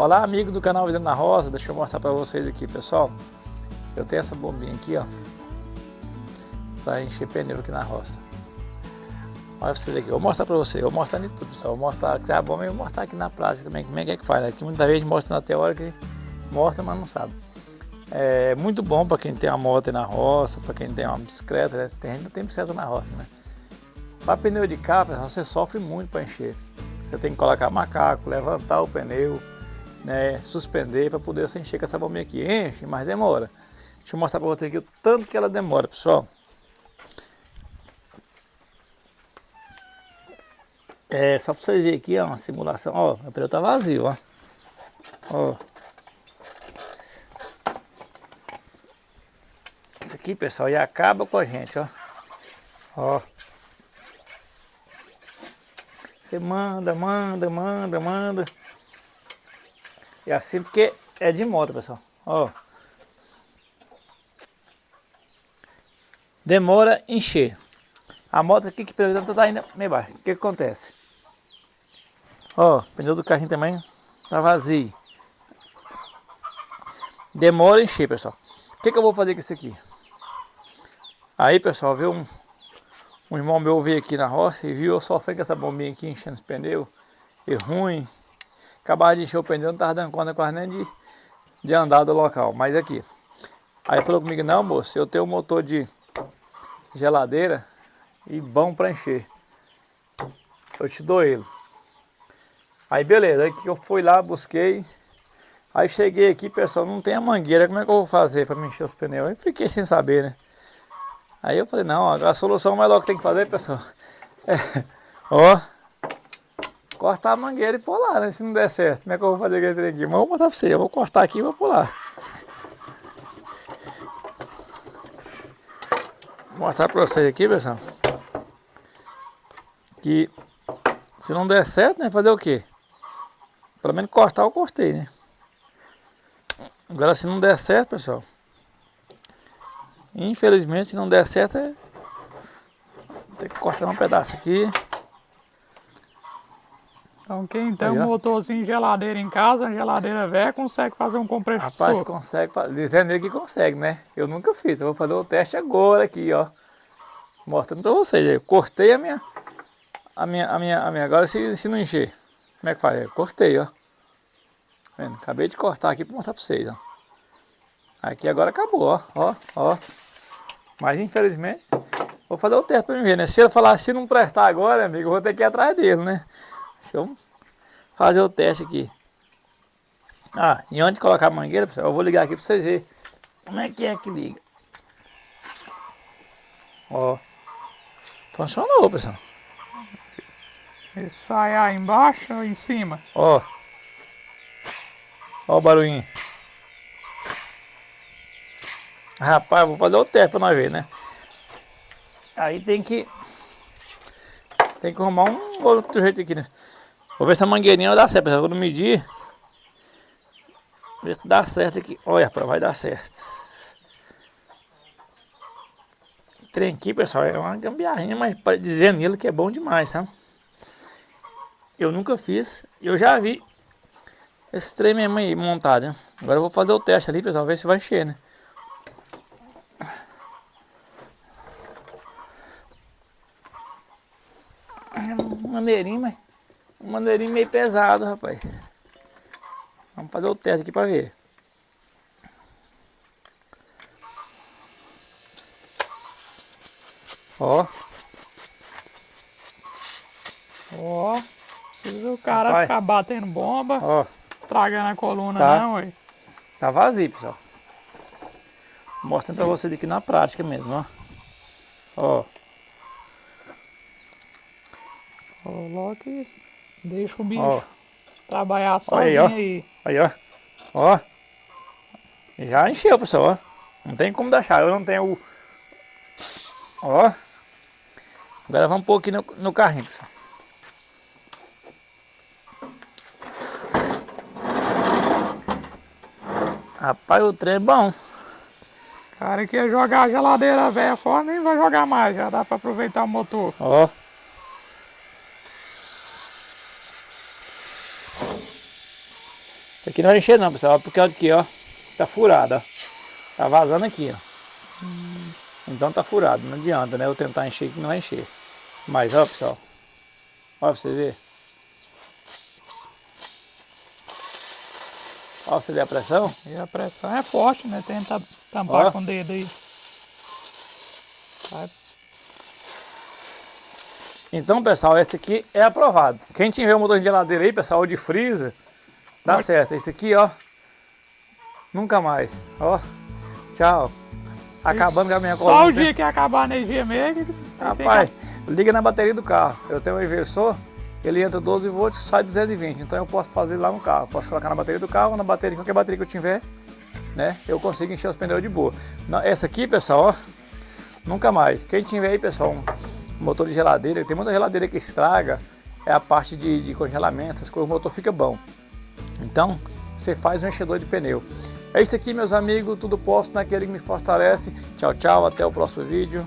Olá, amigo do canal Vivendo na Roça, deixa eu mostrar para vocês aqui, pessoal. Eu tenho essa bombinha aqui, ó, para encher pneu aqui na roça. Olha vocês aqui, eu vou mostrar para vocês, eu vou mostrar de tudo, pessoal. Vou mostrar que é bom e vou mostrar aqui na prática também como é que faz, né? Que muitas vezes mostra na teoria, que mostra, mas não sabe. É muito bom para quem tem uma moto aí na roça, para quem tem uma bicicleta, né? Tem gente que tem bicicleta na roça, né? Para pneu de carro, pessoal, você sofre muito para encher. Você tem que colocar macaco, levantar o pneu, né, suspender para poder você encher com essa bombinha aqui. Enche, mas demora. Deixa eu mostrar para vocês aqui o tanto que ela demora, pessoal. Só para vocês verem aqui, ó, uma simulação. Ó, o pneu tá vazio, ó. Ó. Isso aqui, pessoal, e acaba com a gente, ó. Ó. Você manda. E assim porque é de moto, pessoal. Ó. Demora encher. A moto aqui que pelo menos tá indo meio baixo. O que acontece? Ó, o pneu do carrinho também tá vazio. Demora encher, pessoal. O que eu vou fazer com isso aqui? Aí, pessoal, viu um irmão meu veio aqui na roça e viu eu sofrendo com essa bombinha aqui enchendo os pneus. E ruim. Acabava de encher o pneu, não tava dando conta quase nem de andar do local. Mas aqui. Aí falou comigo, não, moço, eu tenho um motor de geladeira e bom para encher. Eu te dou ele. Aí beleza, aí que eu fui lá, busquei. Aí cheguei aqui, pessoal, não tem a mangueira, como é que eu vou fazer para me encher os pneus? Aí fiquei sem saber, né? Aí eu falei, não, a solução mais logo que tem que fazer, pessoal, ó, cortar a mangueira e pular, né? Se não der certo, como é que eu vou fazer com esse aqui? Mas eu vou mostrar pra você, eu vou cortar aqui e vou pular. Vou mostrar pra vocês aqui, pessoal, que se não der certo, né, fazer o quê? Pelo menos cortar eu cortei, né? Agora se não der certo, pessoal, infelizmente se não der certo, tem que cortar um pedaço aqui. Então quem tem um motorzinho geladeira em casa, geladeira velha, consegue fazer um compressor. Rapaz, consegue, dizendo ele que consegue, né? Eu nunca fiz, eu vou fazer o teste agora aqui, ó. Mostrando pra vocês, eu cortei a minha, agora se não encher, como é que faz? Eu cortei, ó. Vendo? Acabei de cortar aqui pra mostrar pra vocês, ó. Aqui agora acabou, ó. Mas infelizmente, vou fazer o teste pra mim ver, né? Se ele falar, se não prestar agora, amigo, eu vou ter que ir atrás dele, né? Deixa eu fazer o teste aqui. Ah, e antes de colocar a mangueira, pessoal, eu vou ligar aqui pra vocês verem como é que liga. Ó. Funcionou, pessoal. Ele sai aí embaixo ou em cima? Ó. Ó o barulhinho. Rapaz, vou fazer o teste pra nós ver, né? Aí tem que arrumar um outro jeito aqui, né? Vou ver se a mangueirinha vai dar certo, pessoal. Quando medir, ver se dá certo aqui. Olha, rapaz, vai dar certo. O trem aqui, pessoal, é uma gambiarrinha, mas dizendo ele que é bom demais, sabe? Eu nunca fiz, eu já vi esse trem mesmo aí montado, né? Agora eu vou fazer o teste ali, pessoal, ver se vai encher, né? Um maneirinho meio pesado, rapaz. Vamos fazer o teste aqui pra ver. Ó. Ó, precisa o cara Rapaz, ficar batendo bomba, ó, tragando a coluna tá. não, ué. Tá vazio, pessoal. Mostrando pra vocês aqui na prática mesmo, ó. Ó. Coloca e deixa o bicho Ó. trabalhar Olha sozinho aí, ó. aí. Aí, ó. Ó. Já encheu, pessoal, ó. Não tem como deixar. Eu não tenho o... Ó. Agora vamos pôr aqui no carrinho, pessoal. Rapaz, o trem é bom. O cara que ia jogar a geladeira velha fora nem vai jogar mais, já dá pra aproveitar o motor. Ó. aqui não vai encher não, pessoal, porque aqui, ó, tá furado, ó. Tá vazando aqui, ó. Então tá furado, não adianta, né? Eu tentar encher que não vai encher. Mas, ó, pessoal. Ó, pra você ver. Ó, você vê a pressão? E a pressão é forte, né? Tenta tampar Ó. com o dedo aí. Vai. Então, pessoal, esse aqui é aprovado. Quem tiver um motor de geladeira aí, pessoal, ou de freezer, dá certo. Esse aqui, ó, nunca mais. Ó, tchau. Acabando com a minha Só o dia que acabar a energia mesmo. Rapaz, liga na bateria do carro. Eu tenho um inversor, ele entra 12 volts, sai 220. Então eu posso fazer lá no carro. Posso colocar na bateria do carro, na bateria, qualquer bateria que eu tiver, né? Eu consigo encher os pneus de boa. Essa aqui, pessoal, ó, nunca mais. Quem tiver aí, pessoal, um motor de geladeira, tem muita geladeira que estraga, é a parte de congelamento, essas coisas, o motor fica bom. Então, você faz um enchedor de pneu. É isso aqui, meus amigos, tudo posto naquele que me fortalece. Tchau, tchau, até o próximo vídeo.